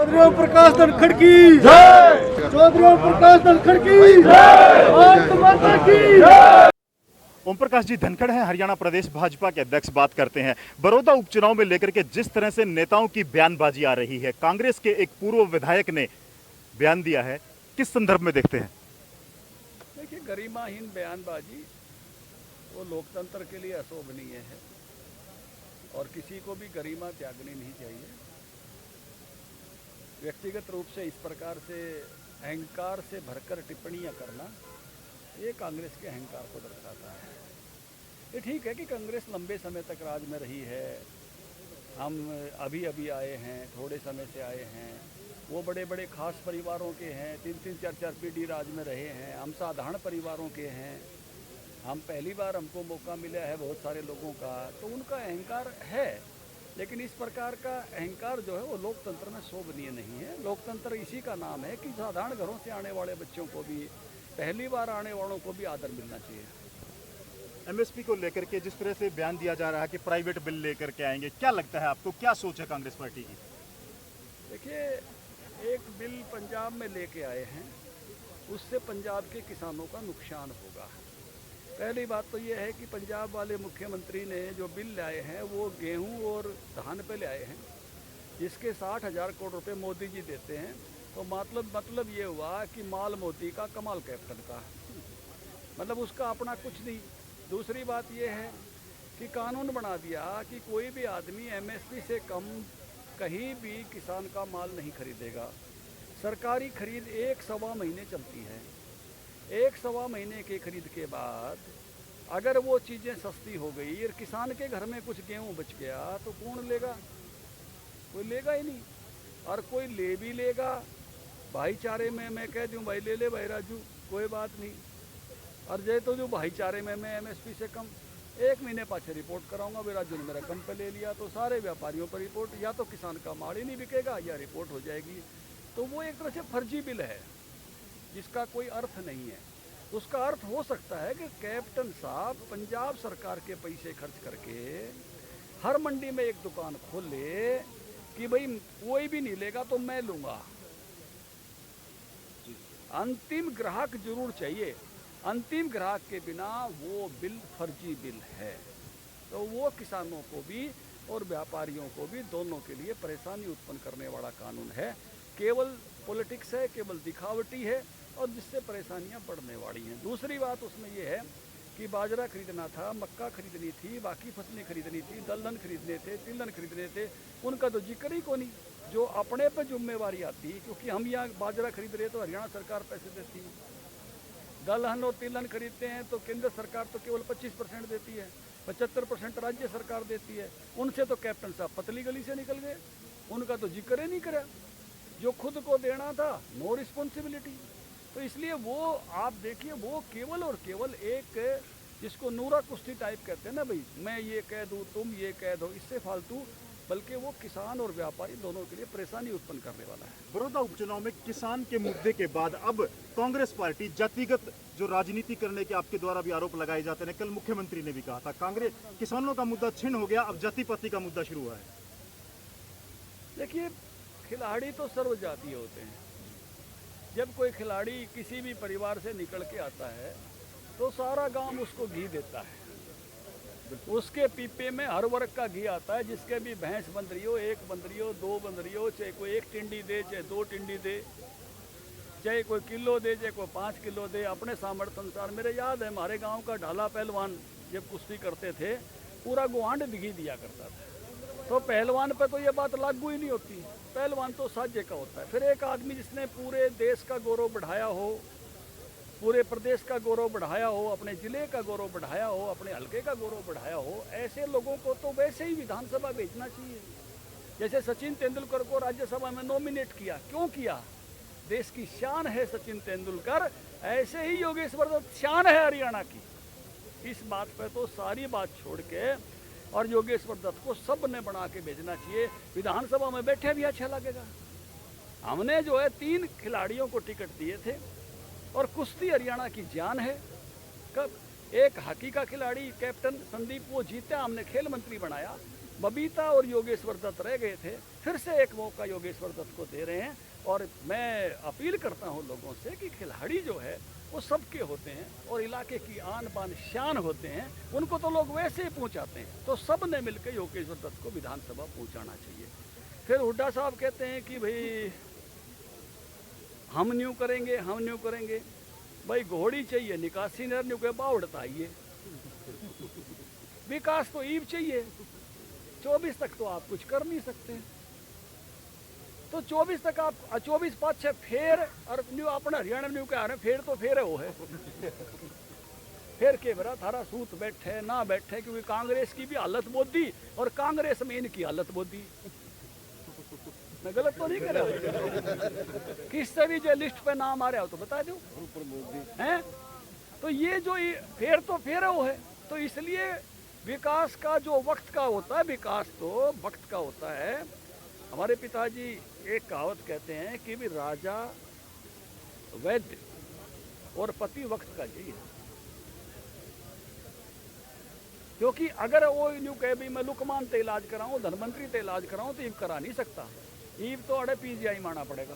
चौधरी ओम प्रकाश धनखड़ की जय। चौधरी ओम प्रकाश धनखड़ की जय। भारत माता की जय। ओम प्रकाश जी धनखड़ हैं, हरियाणा प्रदेश भाजपा के अध्यक्ष। बात करते हैं बड़ौदा उपचुनाव में लेकर के जिस तरह से नेताओं की बयानबाजी आ रही है। कांग्रेस के एक पूर्व विधायक ने बयान दिया है, किस संदर्भ में देखते हैं? देखिए, गरिमाहीन बयानबाजी वो लोकतंत्र के लिए अशोभनीय है और किसी को भी गरिमा त्यागनी नहीं चाहिए। व्यक्तिगत रूप से इस प्रकार से अहंकार से भरकर टिप्पणियां करना, ये कांग्रेस के अहंकार को दर्शाता है। ये ठीक है कि कांग्रेस लंबे समय तक राज में रही है, हम अभी अभी आए हैं, थोड़े समय से आए हैं। वो बड़े बड़े खास परिवारों के हैं, 3-3, 4-4 पीढ़ी राज में रहे हैं। हम साधारण परिवारों के हैं, हम पहली बार हमको मौका मिला है बहुत सारे लोगों का, तो उनका अहंकार है। लेकिन इस प्रकार का अहंकार जो है वो लोकतंत्र में शोभनीय नहीं है। लोकतंत्र इसी का नाम है कि साधारण घरों से आने वाले बच्चों को भी, पहली बार आने वालों को भी आदर मिलना चाहिए। एमएसपी को लेकर के जिस तरह से बयान दिया जा रहा है कि प्राइवेट बिल लेकर के आएंगे, क्या लगता है आपको, क्या सोच है कांग्रेस पार्टी की? देखिए, एक बिल पंजाब में लेके आए हैं, उससे पंजाब के किसानों का नुकसान होगा। पहली बात तो ये है कि पंजाब वाले मुख्यमंत्री ने जो बिल लाए हैं वो गेहूं और धान पे ले आए हैं, जिसके 60,000 करोड़ रुपए मोदी जी देते हैं। तो मतलब ये हुआ कि माल मोदी का कमाल कैप्टन का, मतलब उसका अपना कुछ नहीं। दूसरी बात ये है कि कानून बना दिया कि कोई भी आदमी एमएसपी से कम कहीं भी किसान का माल नहीं खरीदेगा। सरकारी खरीद 1-1.25 महीने चलती है। 1-1.25 महीने के खरीद के बाद अगर वो चीज़ें सस्ती हो गई और किसान के घर में कुछ गेहूँ बच गया तो कौन लेगा? कोई लेगा ही नहीं। और कोई ले भी लेगा, भाईचारे में मैं कह दूँ भाई ले ले भाई राजू, कोई बात नहीं। और जय तो जो भाईचारे में मैं एमएसपी से कम 1 महीने पाछे रिपोर्ट कराऊंगा, भाई राजू ने मेरा कम पे ले लिया, तो सारे व्यापारियों पर रिपोर्ट, या तो किसान का माल ही नहीं बिकेगा या रिपोर्ट हो जाएगी। तो वो एक तरह से फर्जी बिल है जिसका कोई अर्थ नहीं है। उसका अर्थ हो सकता है कि कैप्टन साहब पंजाब सरकार के पैसे खर्च करके हर मंडी में एक दुकान खोल ले कि भाई कोई भी नहीं लेगा तो मैं लूँगा। अंतिम ग्राहक जरूर चाहिए, अंतिम ग्राहक के बिना वो बिल फर्जी बिल है। तो वो किसानों को भी और व्यापारियों को भी, दोनों के लिए परेशानी उत्पन्न करने वाला कानून है। केवल पॉलिटिक्स है, केवल दिखावटी है और जिससे परेशानियां बढ़ने वाली हैं। दूसरी बात उसमें ये है कि बाजरा खरीदना था, मक्का खरीदनी थी, बाकी फसलें खरीदनी थी, दलहन खरीदने थे, तिलहन खरीदने थे, उनका तो जिक्र ही को नहीं। जो अपने पर जिम्मेवारी आती, क्योंकि हम यहाँ बाजरा खरीद रहे तो हरियाणा सरकार पैसे देती है, दलहन और तिलहन खरीदते हैं तो केंद्र सरकार तो केवल 25% देती है, 75% राज्य सरकार देती है। उनसे तो कैप्टन साहब पतली गली से निकल गए, उनका तो जिक्र ही नहीं करा। जो खुद को देना था, नो रिस्पॉन्सिबिलिटी। तो इसलिए वो आप देखिए, वो केवल और केवल एक, जिसको नूरा कुश्ती टाइप कहते हैं ना, भाई मैं ये कह दूँ तुम ये कह दो, इससे फालतू, बल्कि वो किसान और व्यापारी दोनों के लिए परेशानी उत्पन्न करने वाला है। बड़ौदा उपचुनाव में किसान के मुद्दे के बाद अब कांग्रेस पार्टी जातिगत जो राजनीति करने के आपके द्वारा भी आरोप लगाए जाते हैं, कल मुख्यमंत्री ने भी कहा था कांग्रेस किसानों का मुद्दा छिन्न हो गया, अब जाति पाति का मुद्दा शुरू हुआ है। देखिए, खिलाड़ी तो सर्वजातीय होते हैं। जब कोई खिलाड़ी किसी भी परिवार से निकल के आता है तो सारा गांव उसको घी देता है, उसके पीपे में हर वर्ग का घी आता है। जिसके भी भैंस बंध रही हो, 1 बंध रही हो, 2 बंध रही हो, चाहे कोई 1 टिंडी दे, चाहे 2 टिंडी दे, चाहे कोई किलो दे, चाहे कोई 5 किलो दे, अपने सामर्थ्य अनुसार। मेरे याद है हमारे गांव का ढाला पहलवान जब कुश्ती करते थे, पूरा गुआंढ घी दिया करता था। तो पहलवान पे तो ये बात लागू ही नहीं होती, पहलवान तो साझे का होता है। फिर एक आदमी जिसने पूरे देश का गौरव बढ़ाया हो, पूरे प्रदेश का गौरव बढ़ाया हो, अपने जिले का गौरव बढ़ाया हो, अपने हलके का गौरव बढ़ाया हो, ऐसे लोगों को तो वैसे ही विधानसभा भेजना चाहिए। जैसे सचिन तेंदुलकर को राज्यसभा में नॉमिनेट किया, क्यों किया? देश की शान है सचिन तेंदुलकर, ऐसे ही योगेश्वर दत्त शान है हरियाणा की। इस बात पर तो सारी बात छोड़ के और योगेश्वर दत्त को सब ने बना के भेजना चाहिए। विधानसभा में बैठे भी अच्छा लगेगा। हमने जो है 3 खिलाड़ियों को टिकट दिए थे और कुश्ती हरियाणा की जान है। कब एक हॉकी का खिलाड़ी कैप्टन संदीप, वो जीता, हमने खेल मंत्री बनाया। बबीता और योगेश्वर दत्त रह गए थे, फिर से एक मौका योगेश्वर दत्त को दे रहे हैं। और मैं अपील करता हूं लोगों से कि खिलाड़ी जो है वो सबके होते हैं और इलाके की आन बान शान होते हैं, उनको तो लोग वैसे ही पहुंचाते हैं, तो सब ने मिलकर योगेश्वर दत्त को विधानसभा पहुंचाना चाहिए। फिर हुड्डा साहब कहते हैं कि भाई हम न्यू करेंगे। भाई घोड़ी चाहिए निकासी नर न्यू के बावड़ता आइए, विकास तो ईव चाहिए। 24 तक तो आप कुछ कर नहीं सकते, तो 24 तक आप 24-5-6 फेर और न्यू अपना हरियाणा न्यू के आ रहे फेर तो फेर है वो है फेर के बरा थारा सूत बैठे ना बैठे, क्योंकि कांग्रेस की भी हालत बोदी और कांग्रेस में इनकी हालत बोदी। मैं गलत तो नहीं कर रहा, किससे भी जो लिस्ट पे नाम आ रहा हो तो बता दो हैं। तो ये जो फेर तो फेर है वो है, तो इसलिए विकास का जो वक्त का होता है, विकास तो वक्त का होता है। हमारे पिताजी एक कहावत कहते हैं कि भी राजा वैद्य और पति वक्त का यही है, क्योंकि अगर वो यूं कहे भी मैं लुकमान ते इलाज कराऊं, धनवंतरी ते इलाज कराऊं, तो ईव करा नहीं सकता। ईव तो अड़े पीजीआई माना पड़ेगा।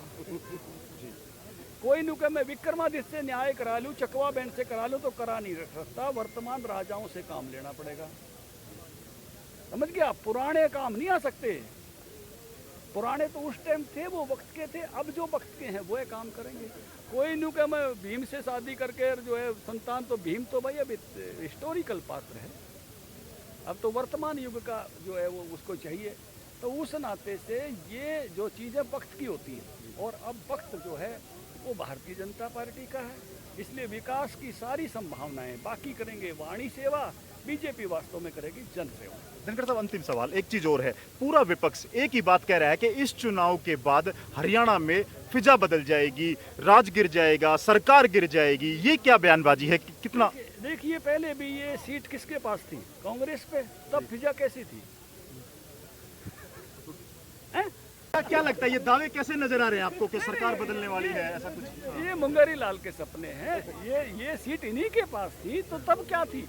कोई न्यू कहे मैं विक्रमादित्य से न्याय करा लूं, चकवा बैंड से करा लूं, तो करा नहीं सकता। वर्तमान राजाओं से काम लेना पड़ेगा, समझ गया। पुराने काम नहीं आ सकते, पुराने तो उस टाइम थे, वो वक्त के थे। अब जो वक्त के हैं वो काम करेंगे। कोई न्यू कहे मैं भीम से शादी करके जो है संतान, तो भीम तो भाई अब हिस्टोरिकल पात्र है, अब तो वर्तमान युग का जो है वो उसको चाहिए। तो उस नाते से ये जो चीज़ें वक्त की होती हैं, और अब वक्त जो है वो भारतीय जनता पार्टी का है, इसलिए विकास की सारी संभावनाएं बाकी करेंगे वाणी सेवा, बीजेपी वास्तव में करेगी जन सेवा। धनखड़ साहब, अंतिम सवाल, एक चीज और है, पूरा विपक्ष एक ही बात कह रहा है कि इस चुनाव के बाद हरियाणा में फिजा बदल जाएगी, राज गिर जाएगा, सरकार गिर जाएगी। ये क्या बयानबाजी है? कितना देखिए, पहले भी ये सीट किसके पास थी? कांग्रेस पे, तब फिजा कैसी थी? क्या लगता है, ये दावे कैसे नजर आ रहे हैं आपको कि सरकार बदलने वाली है? ऐसा कुछ ये मुंगेरी लाल के सपने हैं। ये सीट इन्हीं के पास थी, तो तब क्या थी?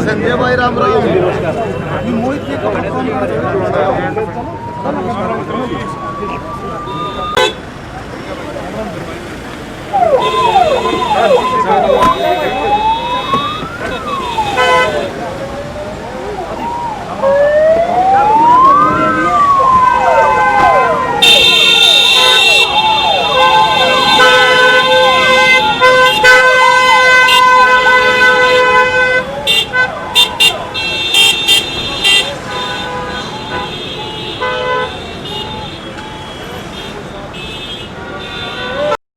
संजय भाई राम राम।